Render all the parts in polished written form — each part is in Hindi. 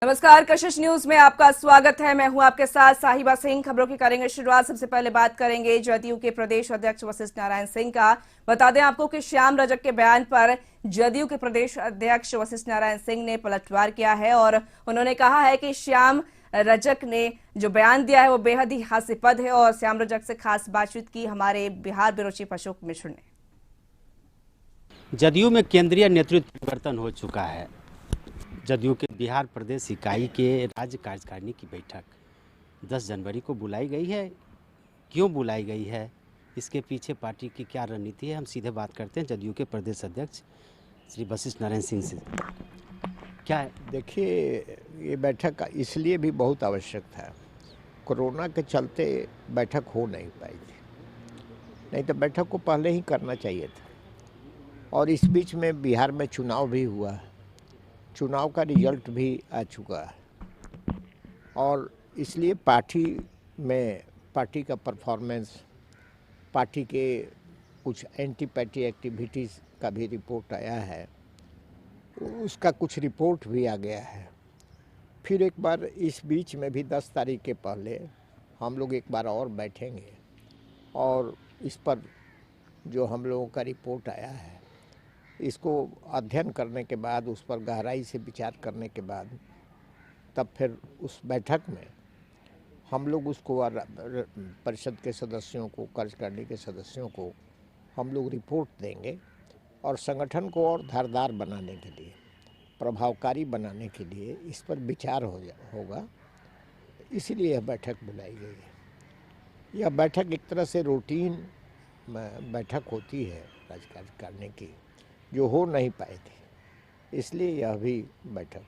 नमस्कार, कशिश न्यूज में आपका स्वागत है। मैं हूं आपके साथ साहिबा सिंह। खबरों की करेंगे शुरुआत। सबसे पहले बात करेंगे जदयू के प्रदेश अध्यक्ष वशिष्ठ नारायण सिंह का। बता दें आपको कि श्याम रजक के बयान पर जदयू के प्रदेश अध्यक्ष वशिष्ठ नारायण सिंह ने पलटवार किया है और उन्होंने कहा है कि श्याम रजक ने जो बयान दिया है वो बेहद ही हास्यास्पद है और श्याम रजक से खास बातचीत की हमारे बिहार ब्यूरो चीफ अशोक मिश्र ने। जदयू में केंद्रीय नेतृत्व परिवर्तन हो चुका है। जदयू के बिहार प्रदेश इकाई के राज्य कार्यकारिणी की बैठक 10 जनवरी को बुलाई गई है। क्यों बुलाई गई है, इसके पीछे पार्टी की क्या रणनीति है, हम सीधे बात करते हैं जदयू के प्रदेश अध्यक्ष श्री वशिष्ठ नारायण सिंह से। क्या है? देखिए, ये बैठक इसलिए भी बहुत आवश्यक था, कोरोना के चलते बैठक हो नहीं पाई थी, नहीं तो बैठक को पहले ही करना चाहिए था। और इस बीच में बिहार में चुनाव भी हुआ है, चुनाव का रिजल्ट भी आ चुका है और इसलिए पार्टी का परफॉर्मेंस, पार्टी के कुछ एंटी पार्टी एक्टिविटीज़ का भी रिपोर्ट आया है, उसका कुछ रिपोर्ट भी आ गया है। फिर एक बार इस बीच में भी 10 तारीख के पहले हम लोग एक बार और बैठेंगे और इस पर जो हम लोगों का रिपोर्ट आया है इसको अध्ययन करने के बाद, उस पर गहराई से विचार करने के बाद तब फिर उस बैठक में हम लोग उसको परिषद के सदस्यों को, कार्यकारिणी के सदस्यों को हम लोग रिपोर्ट देंगे और संगठन को और धारदार बनाने के लिए, प्रभावकारी बनाने के लिए इस पर विचार होगा। इसीलिए यह बैठक बुलाई गई है। यह बैठक एक तरह से रूटीन बैठक होती है राज्य कार्यकारिणी की, जो हो नहीं पाई थी, इसलिए यह भी बैठक।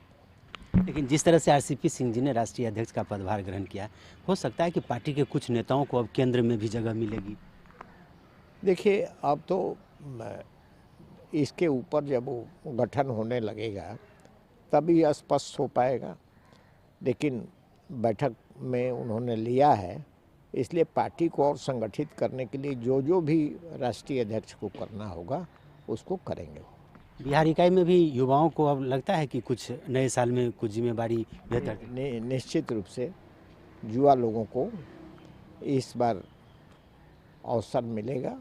लेकिन जिस तरह से आरसीपी सिंह जी ने राष्ट्रीय अध्यक्ष का पदभार ग्रहण किया, हो सकता है कि पार्टी के कुछ नेताओं को अब केंद्र में भी जगह मिलेगी। देखिए, अब तो इसके ऊपर जब वो गठन होने लगेगा तभी स्पष्ट हो पाएगा, लेकिन बैठक में उन्होंने लिया है, इसलिए पार्टी को और संगठित करने के लिए जो भी राष्ट्रीय अध्यक्ष को करना होगा उसको करेंगे। बिहार इकाई में भी युवाओं को अब लगता है कि कुछ नए साल में कुछ जिम्मेदारी बेहतर निश्चित रूप से युवा लोगों को इस बार अवसर मिलेगा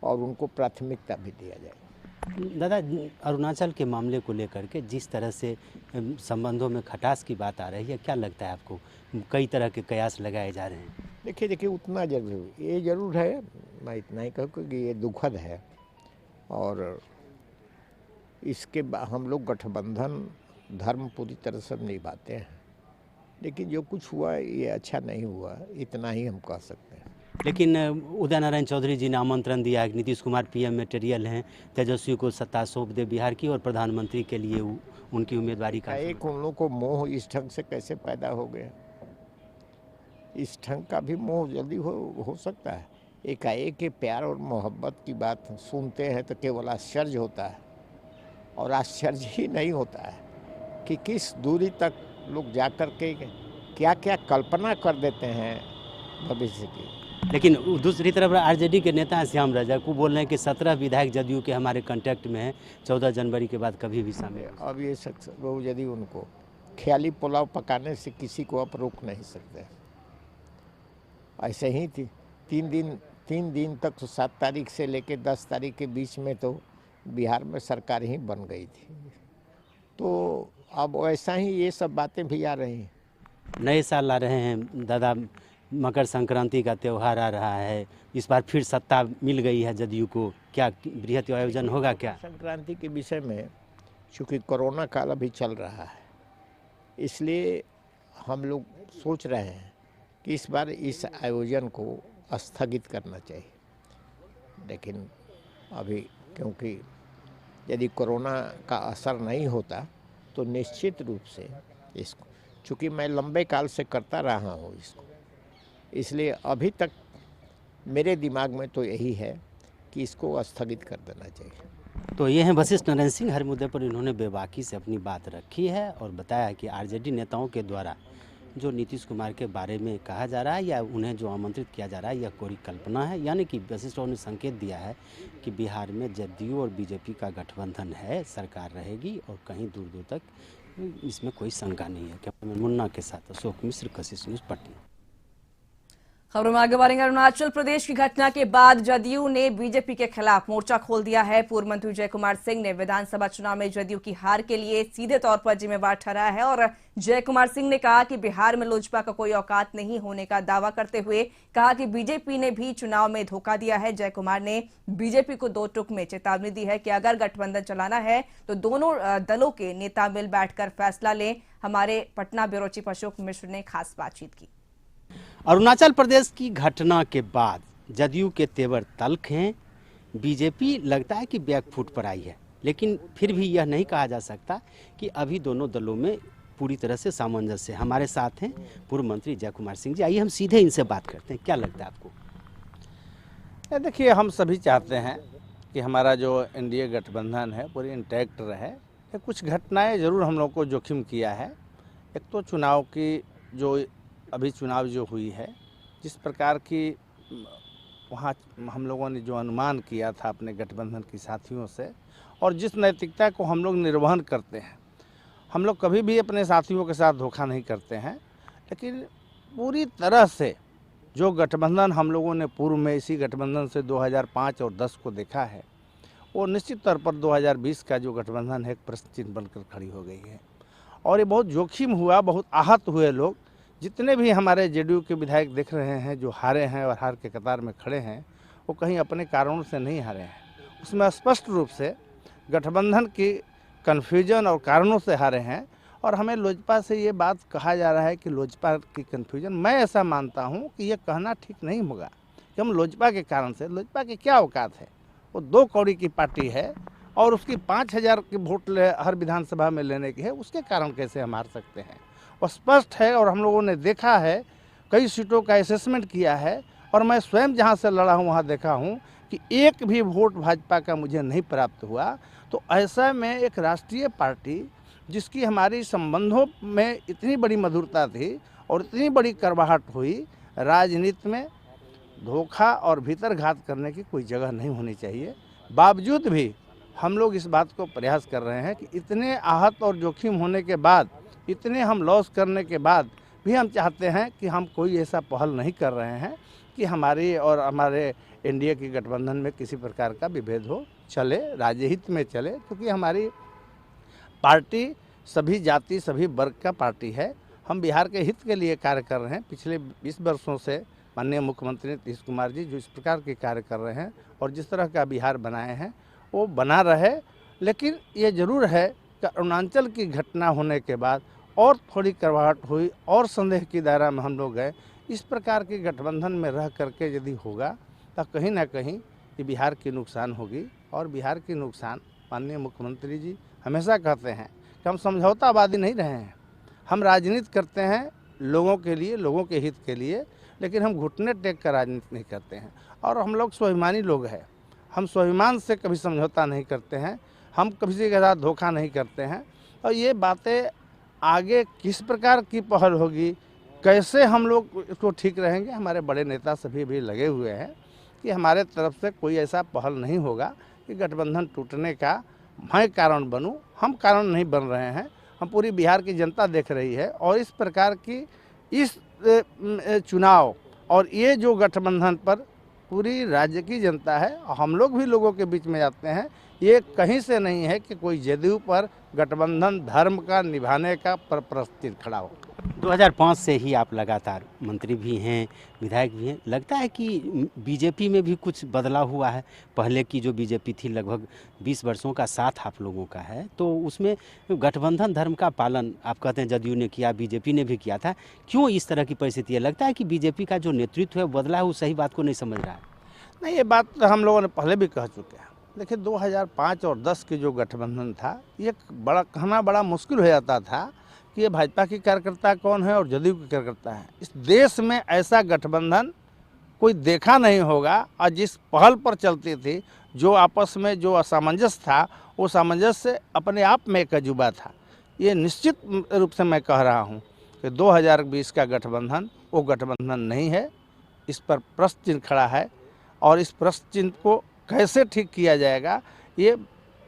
और उनको प्राथमिकता भी दिया जाएगा। दादा, अरुणाचल के मामले को लेकर के जिस तरह से संबंधों में खटास की बात आ रही है, क्या लगता है आपको? कई तरह के कयास लगाए जा रहे हैं। देखिए, उतना ये जरूर है, मैं इतना ही कहूँ कि ये दुखद है और इसके हम लोग गठबंधन धर्म पूरी तरह से निभाते हैं, लेकिन जो कुछ हुआ ये अच्छा नहीं हुआ, इतना ही हम कह सकते हैं। लेकिन उदय नारायण चौधरी जी ने आमंत्रण दिया है कि नीतीश कुमार पीएम मटेरियल हैं, तेजस्वी को सत्ता सौंप दे बिहार की और प्रधानमंत्री के लिए उनकी उम्मीदवारी का। एक उन लोगों को मोह इस ढंग से कैसे पैदा हो गया? इस ढंग का भी मोह जल्दी हो सकता है? एकाएक के प्यार और मोहब्बत की बात सुनते हैं तो केवल आश्चर्य होता है, और आश्चर्य ही नहीं होता है कि किस दूरी तक लोग जाकर के क्या क्या कल्पना कर देते हैं भविष्य की। लेकिन दूसरी तरफ आरजेडी के नेता श्याम रजक को बोल रहे हैं कि 17 विधायक जदयू के हमारे कांटेक्ट में हैं, 14 जनवरी के बाद कभी भी शामिल। अब ये शख्स वो यदि उनको ख्याली पुलाव पकाने से किसी को आप रोक नहीं सकते। ऐसे ही थी 3 दिन तक, तो 7 तारीख से लेकर 10 तारीख के बीच में तो बिहार में सरकार ही बन गई थी। तो अब ऐसा ही ये सब बातें भी आ रही हैं। नए साल आ रहे हैं दादा, मकर संक्रांति का त्यौहार आ रहा है, इस बार फिर सत्ता मिल गई है जदयू को, क्या बृहत आयोजन होगा? क्या संक्रांति के विषय में, चूँकि कोरोना काल अभी चल रहा है, इसलिए हम लोग सोच रहे हैं कि इस बार इस आयोजन को स्थगित करना चाहिए। लेकिन अभी क्योंकि यदि कोरोना का असर नहीं होता तो निश्चित रूप से इसको, चूँकि मैं लंबे काल से करता रहा हूँ इसको, इसलिए अभी तक मेरे दिमाग में तो यही है कि इसको स्थगित कर देना चाहिए। तो ये हैं वशिष्ठ नारायण सिंह। हर मुद्दे पर इन्होंने बेबाकी से अपनी बात रखी है और बताया कि आरजेडी नेताओं के द्वारा जो नीतीश कुमार के बारे में कहा जा रहा है या उन्हें जो आमंत्रित किया जा रहा है, यह कोई कल्पना है। यानी कि वशिष्ठ ने संकेत दिया है कि बिहार में जदयू और बीजेपी का गठबंधन है, सरकार रहेगी और कहीं दूर दूर तक इसमें कोई शंका नहीं है। कैमरामैन मुन्ना के साथ अशोक मिश्र, कशिश न्यूज़, पटना। खबरों में आगे बढ़ेंगे। अरुणाचल प्रदेश की घटना के बाद जदयू ने बीजेपी के खिलाफ मोर्चा खोल दिया है। पूर्व मंत्री जय कुमार सिंह ने विधानसभा चुनाव में जदयू की हार के लिए सीधे तौर पर जिम्मेवार ठहराया है और जय कुमार सिंह ने कहा कि बिहार में लोजपा का कोई औकात नहीं होने का दावा करते हुए कहा कि बीजेपी ने भी चुनाव में धोखा दिया है। जय कुमार ने बीजेपी को 2 टूक में चेतावनी दी है कि अगर गठबंधन चलाना है तो दोनों दलों के नेता मिल बैठकर फैसला लें। हमारे पटना ब्यूरो चीफ अशोक मिश्र ने खास बातचीत की। अरुणाचल प्रदेश की घटना के बाद जदयू के तेवर तल्ख हैं। बीजेपी लगता है कि बैकफुट पर आई है, लेकिन फिर भी यह नहीं कहा जा सकता कि अभी दोनों दलों में पूरी तरह से सामंजस्य है। हमारे साथ हैं पूर्व मंत्री जय कुमार सिंह जी। आइए हम सीधे इनसे बात करते हैं। क्या लगता है आपको? देखिए, हम सभी चाहते हैं कि हमारा जो एनडीए गठबंधन है पूरी इंटैक्ट रहे। कुछ घटनाएं ज़रूर हम लोग को जोखिम किया है। एक तो चुनाव की जो अभी चुनाव जो हुई है, जिस प्रकार की वहाँ हम लोगों ने जो अनुमान किया था अपने गठबंधन के साथियों से और जिस नैतिकता को हम लोग निर्वहन करते हैं, हम लोग कभी भी अपने साथियों के साथ धोखा नहीं करते हैं। लेकिन पूरी तरह से जो गठबंधन हम लोगों ने पूर्व में इसी गठबंधन से 2005 और 10 को देखा है, वो निश्चित तौर पर 2020 का जो गठबंधन है एक प्रश्न चिन्ह बनकर खड़ी हो गई है। और ये बहुत जोखिम हुआ, बहुत आहत हुए लोग। जितने भी हमारे जेडीयू के विधायक देख रहे हैं जो हारे हैं और हार के कतार में खड़े हैं, वो कहीं अपने कारणों से नहीं हारे हैं। उसमें स्पष्ट रूप से गठबंधन की कन्फ्यूजन और कारणों से हारे हैं। और हमें लोजपा से ये बात कहा जा रहा है कि लोजपा की कन्फ्यूजन, मैं ऐसा मानता हूँ कि ये कहना ठीक नहीं होगा कि हम लोजपा के कारण से, लोजपा की क्या औकात है? वो 2 कौड़ी की पार्टी है और उसकी 5000 की वोट हर विधानसभा में लेने की है, उसके कारण कैसे हम हार सकते हैं? और स्पष्ट है और हम लोगों ने देखा है, कई सीटों का असेसमेंट किया है और मैं स्वयं जहां से लड़ा हूं वहां देखा हूं कि एक भी वोट भाजपा का मुझे नहीं प्राप्त हुआ। तो ऐसा में एक राष्ट्रीय पार्टी जिसकी हमारी संबंधों में इतनी बड़ी मधुरता थी और इतनी बड़ी करवाहट हुई, राजनीति में धोखा और भीतरघात करने की कोई जगह नहीं होनी चाहिए। बावजूद भी हम लोग इस बात को प्रयास कर रहे हैं कि इतने आहत और जोखिम होने के बाद, इतने हम लॉस करने के बाद भी हम चाहते हैं कि हम कोई ऐसा पहल नहीं कर रहे हैं कि हमारी और हमारे एनडीए की गठबंधन में किसी प्रकार का विभेद हो, चले, राज्य हित में चले। क्योंकि हमारी पार्टी सभी जाति सभी वर्ग का पार्टी है। हम बिहार के हित के लिए कार्य कर रहे हैं। पिछले 20 वर्षों से माननीय मुख्यमंत्री नीतीश कुमार जी जो इस प्रकार के कार्य कर रहे हैं और जिस तरह का बिहार बनाए हैं वो बना रहे। लेकिन ये ज़रूर है कि अरुणाचल की घटना होने के बाद और थोड़ी करवाहट हुई और संदेह की दायरा में हम लोग गए। इस प्रकार के गठबंधन में रह करके यदि होगा तो कहीं ना कहीं ये बिहार की नुकसान होगी। और बिहार की नुकसान माननीय मुख्यमंत्री जी हमेशा कहते हैं कि हम समझौतावादी नहीं रहे हैं, हम राजनीति करते हैं लोगों के लिए, लोगों के हित के लिए, लेकिन हम घुटने टेक कर राजनीति नहीं करते हैं। और हम लोग स्वाभिमानी लोग हैं, हम स्वाभिमान से कभी समझौता नहीं करते हैं, हम किसी के साथ धोखा नहीं करते हैं। और ये बातें आगे किस प्रकार की पहल होगी, कैसे हम लोग इसको ठीक रहेंगे, हमारे बड़े नेता सभी भी लगे हुए हैं कि हमारे तरफ से कोई ऐसा पहल नहीं होगा कि गठबंधन टूटने का मैं कारण बनूं। हम कारण नहीं बन रहे हैं, हम पूरी बिहार की जनता देख रही है। और इस प्रकार की इस चुनाव और ये जो गठबंधन पर पूरी राज्य की जनता है, हम लोग भी लोगों के बीच में जाते हैं। ये कहीं से नहीं है कि कोई जदयू पर गठबंधन धर्म का निभाने का प्रस्ताव खड़ा हो। 2005 से ही आप लगातार मंत्री भी हैं, विधायक भी हैं। लगता है कि बीजेपी में भी कुछ बदलाव हुआ है? पहले की जो बीजेपी थी लगभग 20 वर्षों का साथ आप लोगों का है, तो उसमें गठबंधन धर्म का पालन आप कहते हैं जदयू ने किया, बीजेपी ने भी किया था। क्यों इस तरह की परिस्थिति है? लगता है कि बीजेपी का जो नेतृत्व है बदला है, वो सही बात को नहीं समझ रहा है। नहीं, ये बात तो हम लोगों ने पहले भी कह चुके हैं। देखिए 2005 और 10 के जो गठबंधन था, ये बड़ा कहना बड़ा मुश्किल हो जाता था कि ये भाजपा की कार्यकर्ता कौन है और जदयू की कार्यकर्ता है। इस देश में ऐसा गठबंधन कोई देखा नहीं होगा। और जिस पहल पर चलती थी, जो आपस में जो असामंजस्य था, वो सामंजस्य अपने आप में एक अजूबा था। ये निश्चित रूप से मैं कह रहा हूँ कि 2020 का गठबंधन वो गठबंधन नहीं है। इस पर प्रश्न चिन्ह खड़ा है और इस प्रश्न चिन्ह को कैसे ठीक किया जाएगा, ये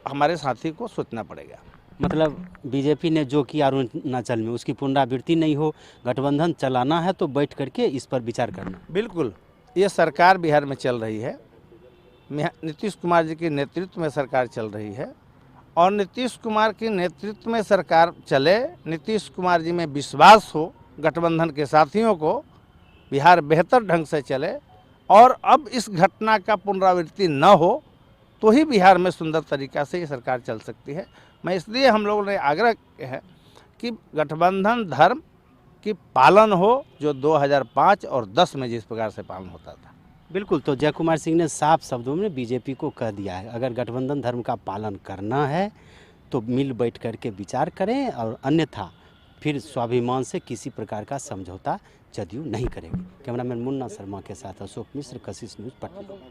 हमारे साथी को सोचना पड़ेगा। मतलब बीजेपी ने जो किया अरुणाचल में उसकी पुनरावृत्ति नहीं हो, गठबंधन चलाना है तो बैठ करके इस पर विचार करना। बिल्कुल, ये सरकार बिहार में चल रही है, नीतीश कुमार जी के नेतृत्व में सरकार चल रही है और नीतीश कुमार के नेतृत्व में सरकार चले, नीतीश कुमार जी में विश्वास हो, गठबंधन के साथियों को बिहार बेहतर ढंग से चले और अब इस घटना का पुनरावृत्ति न हो तो ही बिहार में सुंदर तरीक़ा से ये सरकार चल सकती है। मैं इसलिए हम लोगों ने आग्रह किया है कि गठबंधन धर्म की पालन हो जो 2005 और 10 में जिस प्रकार से पालन होता था। बिल्कुल, तो जय कुमार सिंह ने साफ शब्दों में बीजेपी को कह दिया है, अगर गठबंधन धर्म का पालन करना है तो मिल बैठ करके विचार करें और अन्यथा फिर स्वाभिमान से किसी प्रकार का समझौता जदयू नहीं करेगी। कैमरामैन मुन्ना शर्मा के साथ अशोक मिश्र, कशिश न्यूज़, पटना।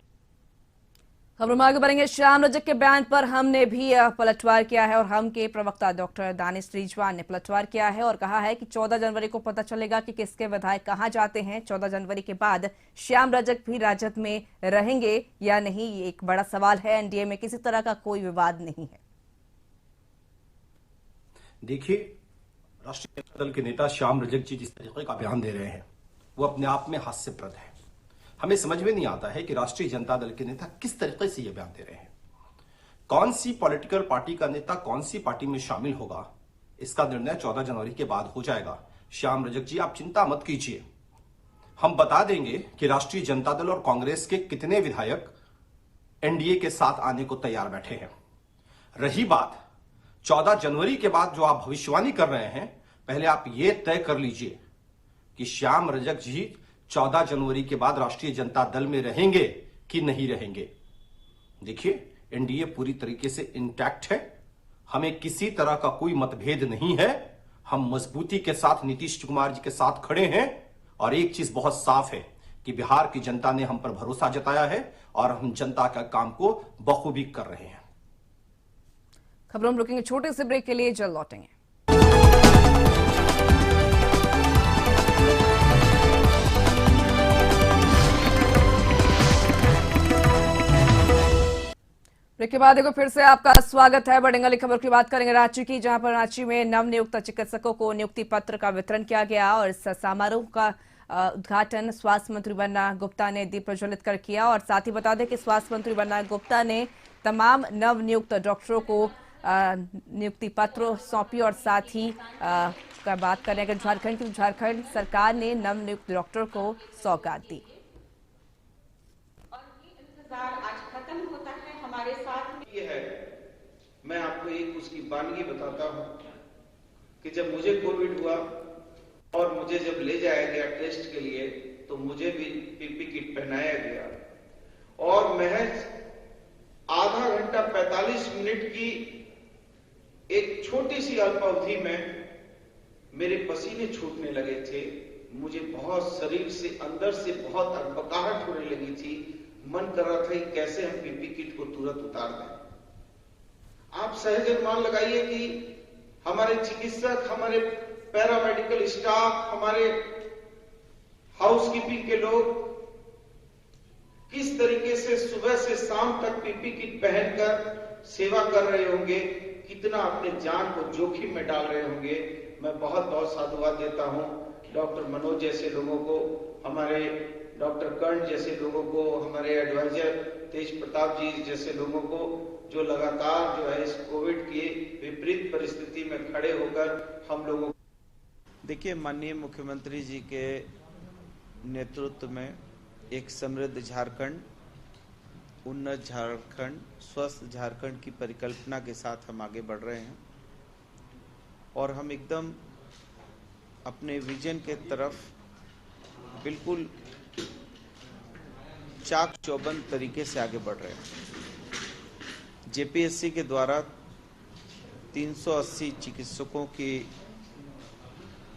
खबरों में आगे बढ़ेंगे। श्याम रजक के बयान पर हमने भी पलटवार किया है और हम के प्रवक्ता डॉक्टर दानिश रिजवान ने पलटवार किया है और कहा है कि 14 जनवरी को पता चलेगा कि किसके विधायक कहां जाते हैं। 14 जनवरी के बाद श्याम रजक भी राजद में रहेंगे या नहीं, ये एक बड़ा सवाल है। एनडीए में किसी तरह का कोई विवाद नहीं है। देखिए, राष्ट्रीय जनता दल के नेता श्याम रजक जी जिस तरीके का बयान दे रहे हैं वो अपने आप में हास्यप्रद है। हमें समझ में नहीं आता है कि राष्ट्रीय जनता दल के नेता किस तरीके से ये बयान दे रहे हैं। कौन सी पॉलिटिकल पार्टी का नेता कौन सी पार्टी में शामिल होगा इसका निर्णय 14 जनवरी के बाद हो जाएगा। श्याम रजक जी, आप चिंता मत कीजिए, हम बता देंगे कि राष्ट्रीय जनता दल और कांग्रेस के कितने विधायक एनडीए के साथ आने को तैयार बैठे हैं। रही बात 14 जनवरी के बाद जो आप भविष्यवाणी कर रहे हैं, पहले आप ये तय कर लीजिए कि श्याम रजक जी 14 जनवरी के बाद राष्ट्रीय जनता दल में रहेंगे कि नहीं रहेंगे। देखिए, एनडीए पूरी तरीके से इंटैक्ट है, हमें किसी तरह का कोई मतभेद नहीं है। हम मजबूती के साथ नीतीश कुमार जी के साथ खड़े हैं और एक चीज बहुत साफ है कि बिहार की जनता ने हम पर भरोसा जताया है और हम जनता का काम को बखूबी कर रहे हैं। खबरों में रुकेंगे छोटे से ब्रेक के लिए, जल्द लौटेंगे। ब्रेक के बाद देखो फिर से आपका स्वागत है। बढ़ेंगे वाली खबर की बात करेंगे रांची की, जहां पर रांची में नवनियुक्त चिकित्सकों को नियुक्ति पत्र का वितरण किया गया और इस समारोह का उद्घाटन स्वास्थ्य मंत्री बन्ना गुप्ता ने दीप प्रज्वलित कर किया। और साथ ही बता दें कि स्वास्थ्य मंत्री बन्ना गुप्ता ने तमाम नवनियुक्त डॉक्टरों को नियुक्ति पत्र सौंपी और साथ ही का बात करें अगर झारखंड की, झारखंड सरकार ने नवनियुक्त डॉक्टर को सौगात दी। आज खत्म होता है हमारे साथ में ये है, मैं आपको एक उसकी वानगी बताता हूँ कि जब मुझे कोविड हुआ और मुझे जब ले जाया गया टेस्ट के लिए तो मुझे भी पीपी किट पहनाया गया और महज आधा घंटा 45 मिनट की एक छोटी सी अल्पावधि में मेरे पसीने छूटने लगे थे। मुझे बहुत शरीर से अंदर से बहुत अकबकाहट होने लगी थी। मन कर रहा था कि कैसे हम पीपी किट को तुरंत उतार दें। आप सहज अनुमान लगाइए कि हमारे चिकित्सक, हमारे पैरामेडिकल स्टाफ, हमारे हाउसकीपिंग के लोग किस तरीके से सुबह से शाम तक पीपी किट पहनकर सेवा कर रहे होंगे, कितना अपने जान को जोखिम में डाल रहे होंगे। मैं बहुत बहुत साधुवाद देता हूं डॉक्टर मनोज जैसे लोगों को, हमारे डॉक्टर कर्ण जैसे लोगों को, हमारे एडवाइजर तेज प्रताप जी जैसे लोगों को, जो लगातार जो है इस कोविड की विपरीत परिस्थिति में खड़े होकर हम लोगों। देखिए, माननीय मुख्यमंत्री जी के नेतृत्व में एक समृद्ध झारखंड, उन्नत झारखंड, स्वस्थ झारखंड की परिकल्पना के साथ हम आगे बढ़ रहे हैं और हम एकदम अपने विजन के तरफ बिल्कुल चाक चौबंद तरीके से आगे बढ़ रहे हैं। जेपीएससी के द्वारा 380 चिकित्सकों की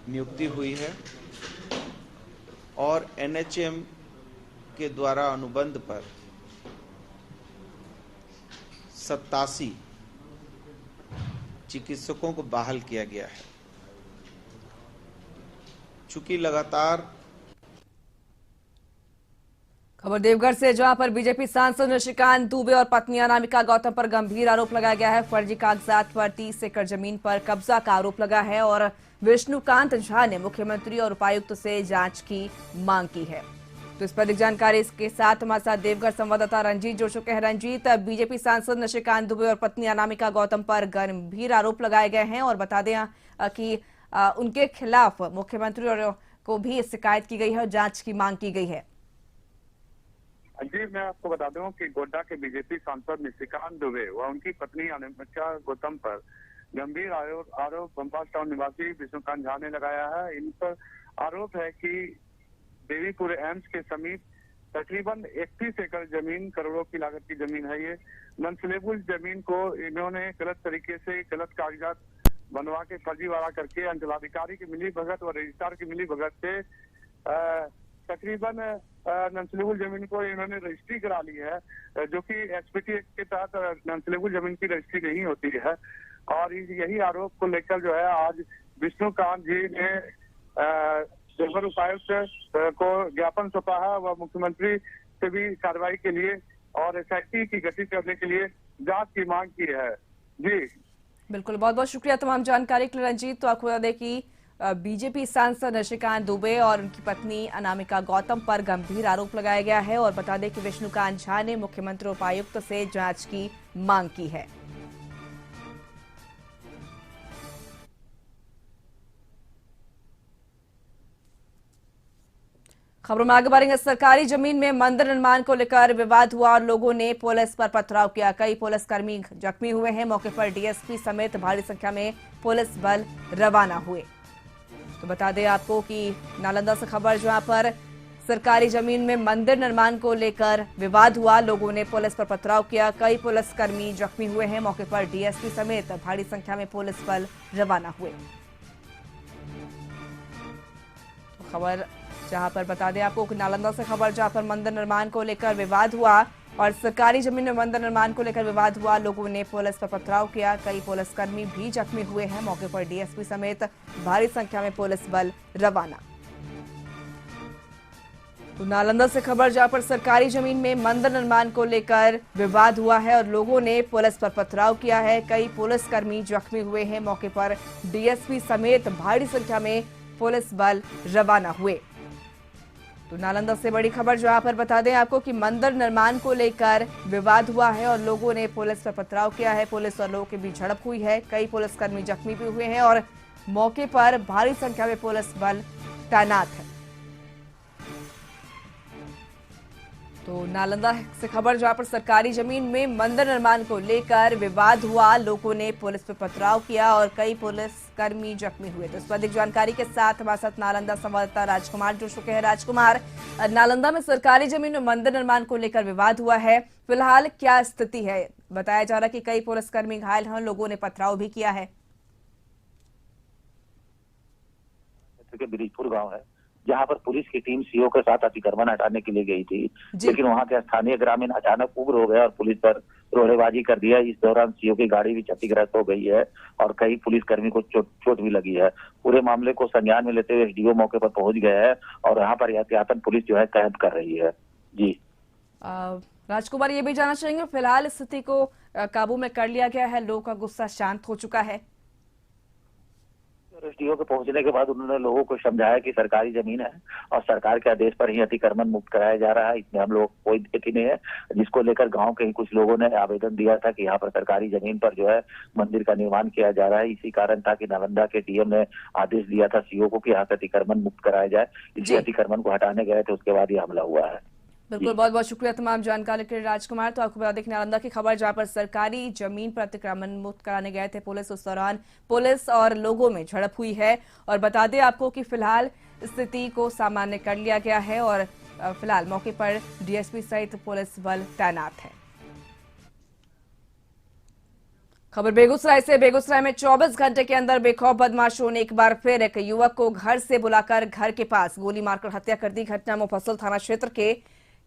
नियुक्ति हुई है और एनएचएम के द्वारा अनुबंध पर 87 चिकित्सकों को बहाल किया गया है। चूंकि लगातार खबर देवघर से, जहां पर बीजेपी सांसद निशिकांत दुबे और पत्नी अनामिका गौतम पर गंभीर आरोप लगाया गया है। फर्जी कागजात पर 30 एकड़ जमीन पर कब्जा का आरोप लगा है और विष्णुकांत झा ने मुख्यमंत्री और उपायुक्त से जांच की मांग की है। तो इस पर अधिक जानकारी इसके साथ हमारे साथ देवघर संवाददाता रंजीत जोड़ चुके हैं। रंजीत, बीजेपी सांसद निशिकांत दुबे और पत्नी अनामिका गौतम पर गंभीर आरोप लगाए गए हैं और बता दें कि उनके खिलाफ मुख्यमंत्री और को भी शिकायत की गई है और जांच की मांग की गई है। जी, मैं आपको बता दूं कि गोड्डा के बीजेपी सांसद निशिकांत दुबे व उनकी पत्नी अनामिका गौतम पर गंभीर आरोप बम्बास टाउन निवासी विष्णुकांत झा ने लगाया है। इन पर आरोप है कि देवीपुर एम्स के समीप तकरीबन 31 एकड़ जमीन, करोड़ों की लागत की जमीन है। ये नॉन-सेलेबल जमीन को इन्होंने गलत तरीके से गलत कागजात बनवा के फर्जीवाड़ा करके अंचलाधिकारी की मिलीभगत और रजिस्ट्रार की मिलीभगत से तकरीबन नॉन-सेलेबल जमीन को इन्होंने रजिस्ट्री करा ली है, जो कि एसपीटी एक्ट के तहत नॉन-सेलेबल जमीन की रजिस्ट्री नहीं होती है। और यही आरोप को लेकर जो है आज विष्णुकांत जी ने देवघर उपायुक्त को ज्ञापन सौंपा है व मुख्यमंत्री से भी कार्रवाई के लिए और एसआईटी की गठित करने के लिए जांच की मांग की है। जी बिल्कुल, बहुत बहुत शुक्रिया तमाम जानकारी के लिए रंजीत। तो आपको बता दें कि बीजेपी सांसद निशिकांत दुबे और उनकी पत्नी अनामिका गौतम पर गंभीर आरोप लगाया गया है और बता दें कि विष्णुकांत झा ने मुख्यमंत्री उपायुक्त से जांच की मांग की है। खबरों में आगे बढ़ेंगे। सरकारी जमीन में मंदिर निर्माण को लेकर विवाद हुआ और लोगों ने पुलिस पर पथराव किया। कई पुलिसकर्मी जख्मी हुए हैं। मौके पर डीएसपी समेत भारी संख्या में पुलिस बल रवाना हुए। तो बता दें आपको कि नालंदा से खबर, जहां पर सरकारी जमीन में मंदिर निर्माण को लेकर विवाद हुआ, लोगों ने पुलिस पर पथराव किया। कई पुलिसकर्मी जख्मी हुए हैं। मौके पर डीएसपी समेत भारी संख्या में पुलिस बल रवाना हुए। तो खबर जहां पर बता दें आपको कि नालंदा से खबर, जहां पर मंदिर निर्माण को लेकर विवाद हुआ और सरकारी जमीन में मंदिर निर्माण को लेकर विवाद हुआ, लोगों ने पुलिस पर पथराव किया। कई पुलिसकर्मी भी जख्मी हुए हैं। मौके पर डीएसपी समेत भारी संख्या में पुलिस बल रवाना। तो नालंदा से खबर, जहां पर सरकारी जमीन में मंदिर निर्माण को लेकर विवाद हुआ है और लोगों ने पुलिस पर पथराव किया है। कई पुलिसकर्मी जख्मी हुए हैं। मौके पर डीएसपी समेत भारी संख्या में पुलिस बल रवाना हुए। तो नालंदा से बड़ी खबर, जहां पर बता दें आपको कि मंदिर निर्माण को लेकर विवाद हुआ है और लोगों ने पुलिस पर पथराव किया है। पुलिस और लोगों के बीच झड़प हुई है। कई पुलिसकर्मी जख्मी भी हुए हैं और मौके पर भारी संख्या में पुलिस बल तैनात है। तो नालंदा से खबर, जहां पर सरकारी जमीन में मंदिर निर्माण को लेकर विवाद हुआ, लोगों ने पुलिस पर पथराव किया और कई पुलिसकर्मी जख्मी हुए। तो इस पर अधिक जानकारी के साथ हमारे साथ नालंदा संवाददाता राजकुमार जुड़ चुके हैं। राजकुमार, नालंदा में सरकारी जमीन में मंदिर निर्माण को लेकर विवाद हुआ है, फिलहाल क्या स्थिति है? बताया जा रहा है कि कई पुलिसकर्मी घायल हैं, लोगों ने पथराव भी किया है। ब्रिजपुर गाँव है, जहां पर पुलिस की टीम सीओ के साथ अतिक्रमण हटाने के लिए गई थी, लेकिन वहां के स्थानीय ग्रामीण अचानक उग्र हो गए और पुलिस पर रोड़ेबाजी कर दिया। इस दौरान सीओ की गाड़ी भी क्षतिग्रस्त हो गई है और कई पुलिसकर्मी को चोट भी लगी है। पूरे मामले को संज्ञान में लेते हुए एसडीओ मौके पर पहुंच गए हैं और यहाँ पर एहतियातन पुलिस जो है कैंप कर रही है। जी राजकुमार, ये भी जानना चाहेंगे, फिलहाल स्थिति को काबू में कर लिया गया है, लोगों का गुस्सा शांत हो चुका है? एसडीओ के पहुंचने के बाद उन्होंने लोगों को समझाया कि सरकारी जमीन है और सरकार के आदेश पर ही अतिक्रमण मुक्त कराया जा रहा है, इसमें हम लोग कोई दिक्कत ही नहीं है। जिसको लेकर गांव के ही कुछ लोगों ने आवेदन दिया था कि यहाँ पर सरकारी जमीन पर जो है मंदिर का निर्माण किया जा रहा है। इसी कारण था कि नालंदा के डीएम ने आदेश दिया था सीओ को कि यहाँ से अतिक्रमण मुक्त कराया जाए। इसी अतिक्रमण को हटाने गए थे, उसके बाद ये हमला हुआ है। बिल्कुल, बहुत बहुत शुक्रिया तमाम जानकारी के लिए राजकुमार। तो आपको बता दें कि नालंदा की खबर, जहां पर सरकारी जमीन पर अतिक्रमण मुक्त कराने गए थे पुलिस, उस दौरान पुलिस और लोगों में झड़प हुई है और बता दें आपको कि फिलहाल स्थिति को सामान्य कर लिया गया है और फिलहाल मौके पर डीएसपी सहित पुलिस बल तैनात है। खबर बेगूसराय से, बेगूसराय में 24 घंटे के अंदर बेखौफ बदमाशों ने एक बार फिर एक युवक को घर से बुलाकर घर के पास गोली मारकर हत्या कर दी। घटना मुफस्सिल थाना क्षेत्र के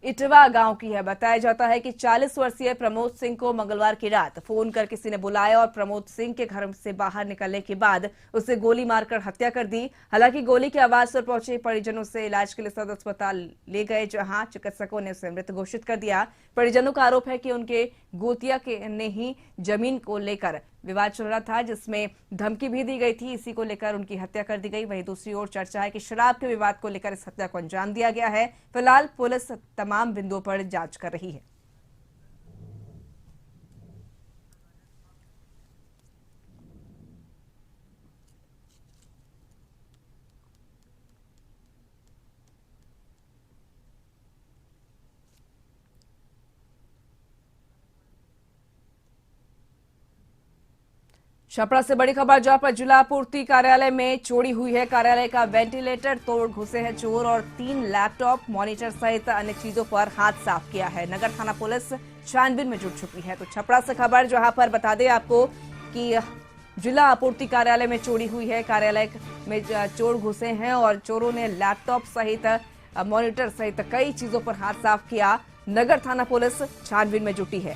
इटवा गांव की है। बताया जाता है कि 40 वर्षीय प्रमोद सिंह को मंगलवार की रात फोन कर किसी ने बुलाया और प्रमोद सिंह के घर से बाहर निकलने के बाद उसे गोली मारकर हत्या कर दी। हालांकि गोली की आवाज पर पहुंचे परिजनों से इलाज के लिए सदर अस्पताल ले गए, जहां चिकित्सकों ने उसे मृत घोषित कर दिया। परिजनों का आरोप है कि उनके गोतिया ने ही जमीन को लेकर विवाद चल रहा था, जिसमें धमकी भी दी गई थी। इसी को लेकर उनकी हत्या कर दी गई। वहीं दूसरी ओर चर्चा है कि शराब के विवाद को लेकर इस हत्या को अंजाम दिया गया है। फिलहाल पुलिस तमाम बिंदुओं पर जांच कर रही है। छपरा से बड़ी खबर, जहां पर जिला आपूर्ति कार्यालय में चोरी हुई है। कार्यालय का वेंटिलेटर तोड़ घुसे हैं चोर और 3 लैपटॉप, मॉनिटर सहित अन्य चीजों पर हाथ साफ किया है। नगर थाना पुलिस छानबीन में जुट चुकी है। तो छपरा से खबर, जहां पर बता दें आपको कि जिला आपूर्ति कार्यालय में चोरी हुई है। कार्यालय में चोर घुसे हैं और चोरों ने लैपटॉप सहित मॉनिटर सहित कई चीजों पर हाथ साफ किया। नगर थाना पुलिस छानबीन में जुटी है।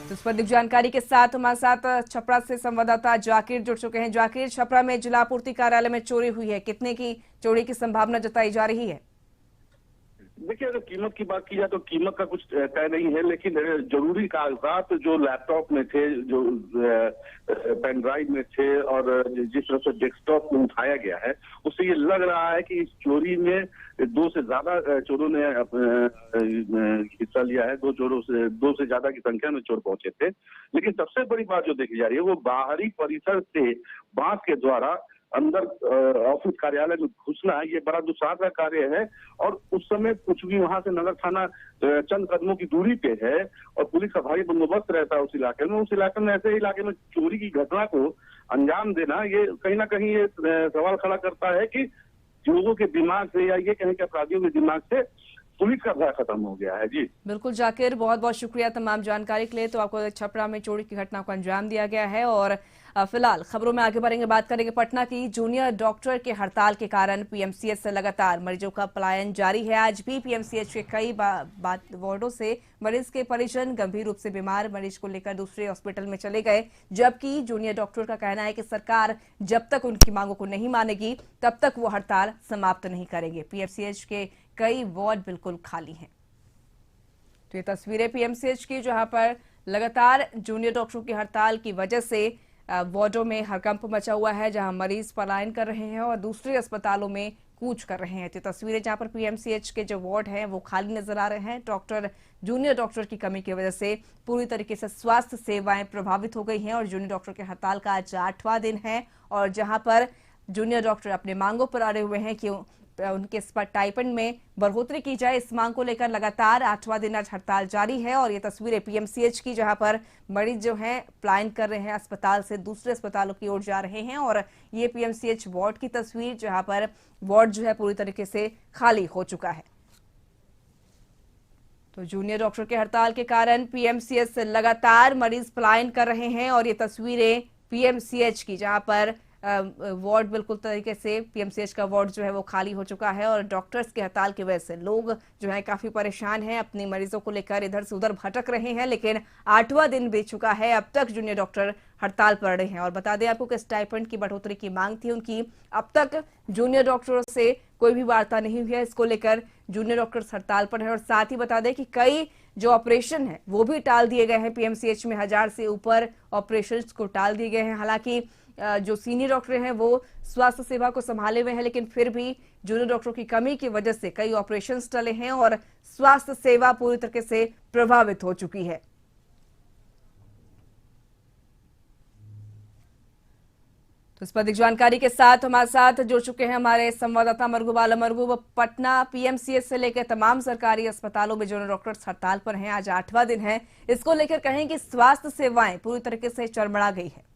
तो इस पर अधिक जानकारी के साथ हमारे साथ छपरा से संवाददाता जाकिर जुड़ चुके हैं। जाकिर, छपरा में जिला आपूर्ति कार्यालय में चोरी हुई है, कितने की चोरी की संभावना जताई जा रही है? देखिए, अगर कीमत की बात की जाए तो कीमत का कुछ तय नहीं है, लेकिन जरूरी कागजात जो लैपटॉप में थे, जो पेन ड्राइव में थे और जिस तरह से डेस्कटॉप में उठाया गया है, उससे ये लग रहा है कि इस चोरी में 2 से ज्यादा चोरों ने हिस्सा लिया है। 2 से ज्यादा की संख्या में चोर पहुंचे थे। लेकिन सबसे बड़ी बात जो देखी जा रही है वो बाहरी परिसर से बांस के द्वारा अंदर ऑफिस कार्यालय में घुसना है। ये बड़ा दुस्साहस का कार्य है और उस समय कुछ भी वहां से नगर थाना चंद कदमों की दूरी पे है और पुलिस का भारी बंदोबस्त रहता है उस इलाके में। उस इलाके में ऐसे इलाके में चोरी की घटना को अंजाम देना, ये कहीं ना कहीं ये सवाल खड़ा करता है कि लोगों के दिमाग से, या ये कहें कि अपराधियों के दिमाग से पुलिस का भय खत्म हो गया है। जी बिल्कुल जाकिर, बहुत बहुत शुक्रिया तमाम जानकारी के लिए। तो आपको छपरा में चोरी की घटना को अंजाम दिया गया है। और फिलहाल खबरों में आगे बढ़ेंगे, बात करेंगे पटना की। जूनियर डॉक्टर के हड़ताल के कारण पीएमसीएच से लगातार मरीजों का पलायन जारी है। आज भी पीएमसीएच के कई वार्डों से मरीज के परिजन गंभीर रूप से बीमार मरीज को लेकर दूसरे हॉस्पिटल में चले गए, जबकि जूनियर डॉक्टर का कहना है कि सरकार जब तक उनकी मांगों को नहीं मानेगी तब तक वो हड़ताल समाप्त नहीं करेंगे। पीएमसीएच के कई वार्ड बिल्कुल खाली हैं। तो ये तस्वीरें पीएमसीएच की, जहां पर लगातार जूनियर डॉक्टरों की हड़ताल की वजह से वार्डों में हड़कंप मचा हुआ है, जहां मरीज पलायन कर रहे हैं और दूसरे अस्पतालों में कूच कर रहे हैं। तो तस्वीरें जहां पर पीएमसीएच के जो वार्ड हैं वो खाली नजर आ रहे हैं। जूनियर डॉक्टर की कमी की वजह से पूरी तरीके से स्वास्थ्य सेवाएं प्रभावित हो गई हैं और जूनियर डॉक्टर के हड़ताल का आज 8वां दिन है। और जहां पर जूनियर डॉक्टर अपने मांगों पर अड़े हुए हैं कि उनके स्टाइपेंड में बढ़ोतरी की जाए, इस मांग को लेकर लगातार 8वां दिन आज हड़ताल जारी है। और ये तस्वीरें पीएमसीएच की, जहां पर मरीज जो हैं पलायन कर रहे हैं, अस्पताल से दूसरे अस्पतालों की ओर जा रहे हैं। और ये पीएमसीएच वार्ड की तस्वीर, जहां पर वार्ड जो है पूरी तरीके से खाली हो चुका है। तो जूनियर डॉक्टर के हड़ताल के कारण पीएमसीएच से लगातार मरीज पलायन कर रहे हैं। और ये तस्वीरें पीएमसीएच की, जहां पर वार्ड बिल्कुल तरीके से पीएमसीएच का वार्ड जो है वो खाली हो चुका है और डॉक्टर्स के हड़ताल की वजह से लोग जो है काफी परेशान हैं, अपनी मरीजों को लेकर इधर से उधर भटक रहे हैं। लेकिन 8वां दिन बीत चुका है, अब तक जूनियर डॉक्टर हड़ताल पर रहे हैं। और बता दें आपको कि स्टाइपेंड की बढ़ोतरी की मांग थी उनकी, अब तक जूनियर डॉक्टरों से कोई भी वार्ता नहीं हुई है। इसको लेकर जूनियर डॉक्टर्स हड़ताल पर है। और साथ ही बता दें कि कई जो ऑपरेशन है वो भी टाल दिए गए हैं। पीएमसीएच में 1000 से ऊपर ऑपरेशन को टाल दिए गए हैं। हालांकि जो सीनियर डॉक्टर हैं वो स्वास्थ्य सेवा को संभाले हुए हैं, लेकिन फिर भी जूनियर डॉक्टरों की कमी की वजह से कई ऑपरेशंस टले हैं और स्वास्थ्य सेवा पूरी तरीके से प्रभावित हो चुकी है। तो इस पर अधिक जानकारी के साथ हमारे साथ जुड़ चुके हैं हमारे संवाददाता मरगूब आलम। मरगूब, पटना पीएमसीएच से लेकर तमाम सरकारी अस्पतालों में जूनियर डॉक्टर्स हड़ताल पर हैं, आज 8वां दिन है। इसको लेकर कहें कि स्वास्थ्य सेवाएं पूरी तरीके से चरमरा गई है।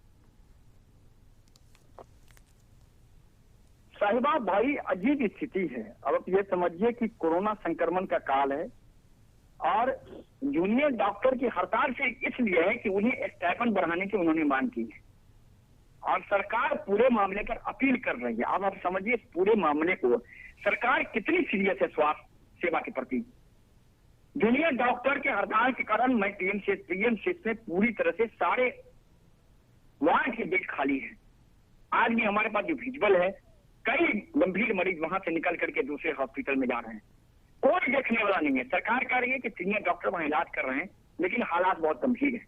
साहिबा भाई, अजीब स्थिति है। अब आप ये समझिए कि कोरोना संक्रमण का काल है और जूनियर डॉक्टर की हड़ताल से इसलिए है कि उन्हें स्टाइपेंड बढ़ाने की उन्होंने मांग की है और सरकार पूरे मामले पर अपील कर रही है। अब आप समझिए इस पूरे मामले को सरकार कितनी सीरियस है स्वास्थ्य सेवा के प्रति। जूनियर डॉक्टर के हड़ताल के कारण मैं पीएमसीएच में पूरी तरह से सारे वार्ड के बेड खाली है। आज भी हमारे पास जो विजुअल है, कई गंभीर मरीज वहां से निकल करके दूसरे हॉस्पिटल में जा रहे हैं, कोई देखने वाला नहीं है। सरकार कह रही है कि सीनियर डॉक्टर वहां इलाज कर रहे हैं, लेकिन हालात बहुत गंभीर है।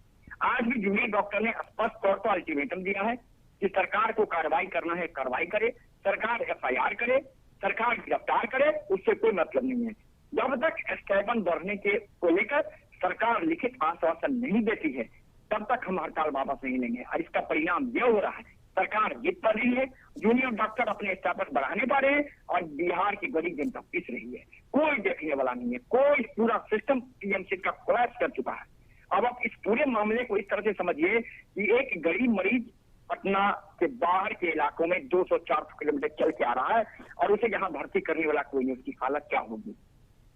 आज भी जूनियर डॉक्टर ने स्पष्ट तौर पर अल्टीमेटम दिया है कि सरकार को कार्रवाई करना है, कार्रवाई करे, सरकार एफआईआर करे, सरकार गिरफ्तार करे, उससे कोई मतलब नहीं है। जब तक स्टाइपेंड बढ़ने के को लेकर सरकार लिखित आश्वासन नहीं देती है, तब तक हम हड़ताल वापस नहीं लेंगे। और इसका परिणाम यह हो रहा है, सरकार जिद पर रही है, जूनियर डॉक्टर अपने स्टाइपेंड बढ़ाने पा रहे हैं और बिहार की गरीब जनता पिस रही है। कोई देखने वाला नहीं है, कोई पूरा सिस्टम पीएमसीएच का कोलैप्स कर चुका है। अब आप इस पूरे मामले को इस तरह से समझिए कि एक गरीब मरीज पटना के बाहर के इलाकों में 200-400 किलोमीटर चल के आ रहा है और उसे यहाँ भर्ती करने वाला कोई नहीं, उसकी हालत क्या होगी?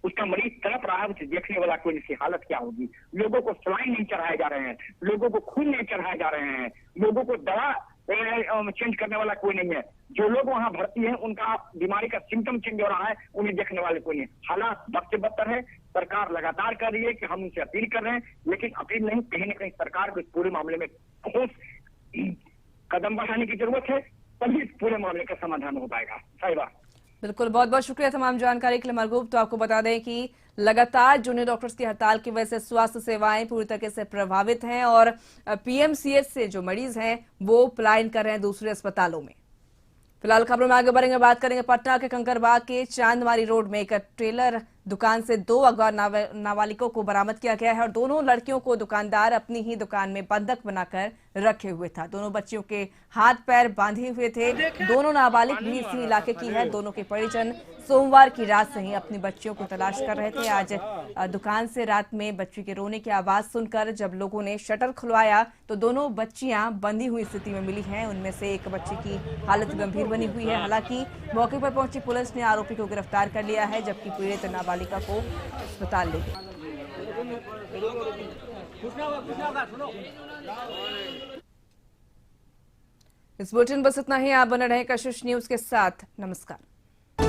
उसका मरीज तड़प रहा है, उसे देखने वाला कोई नहीं, उसकी हालत क्या होगी? लोगों को सलाइन नहीं चढ़ाए जा रहे हैं, लोगों को खून नहीं चढ़ाए जा रहे हैं, लोगों को दवा चेंज करने वाला कोई नहीं है। जो लोग वहां भर्ती हैं, उनका बीमारी का सिम्टम चेंज हो रहा है, उन्हें देखने वाले कोई नहीं। हालात बद से बदतर है। सरकार लगातार कर रही है कि हम उनसे अपील कर रहे हैं, लेकिन अपील नहीं, कहीं ना कहीं सरकार को इस पूरे मामले में ठोस कदम बढ़ाने की जरूरत है, तभी इस पूरे मामले का समाधान हो पाएगा। साहिबा, बिल्कुल, बहुत बहुत शुक्रिया तमाम जानकारी के लिए मरगूब। तो आपको बता दें कि लगातार जूनियर डॉक्टर्स की हड़ताल की वजह से स्वास्थ्य सेवाएं पूरी तरीके से प्रभावित हैं और पीएमसीएच से जो मरीज हैं वो पलायन कर रहे हैं दूसरे अस्पतालों में। फिलहाल खबरों में आगे बढ़ेंगे, बात करेंगे पटना के कंकड़बाग के चांदमारी रोड में एक ट्रेलर दुकान से 2 अगवा नाबालिगों को बरामद किया गया है और दोनों लड़कियों को दुकानदार अपनी ही दुकान में बंधक बनाकर रखे हुए था। दोनों बच्चियों के हाथ पैर बांधे हुए थे। दोनों नाबालिग भी इसी इलाके की है। दोनों के परिजन सोमवार की रात से ही अपनी बच्चियों को तलाश कर रहे थे। आज दुकान से रात में बच्ची के रोने की आवाज सुनकर जब लोगों ने शटर खुलवाया तो दोनों बच्चियां बंधी हुई स्थिति में मिली हैं। उनमें से एक बच्ची की हालत गंभीर बनी हुई है। हालांकि मौके पर पहुंची पुलिस ने आरोपी को गिरफ्तार कर लिया है, जबकि पीड़ित नाबालिका को अस्पताल ले गई। इस बुलेटिन बस इतना ही। आप बने रहे कशिश न्यूज के साथ। नमस्कार।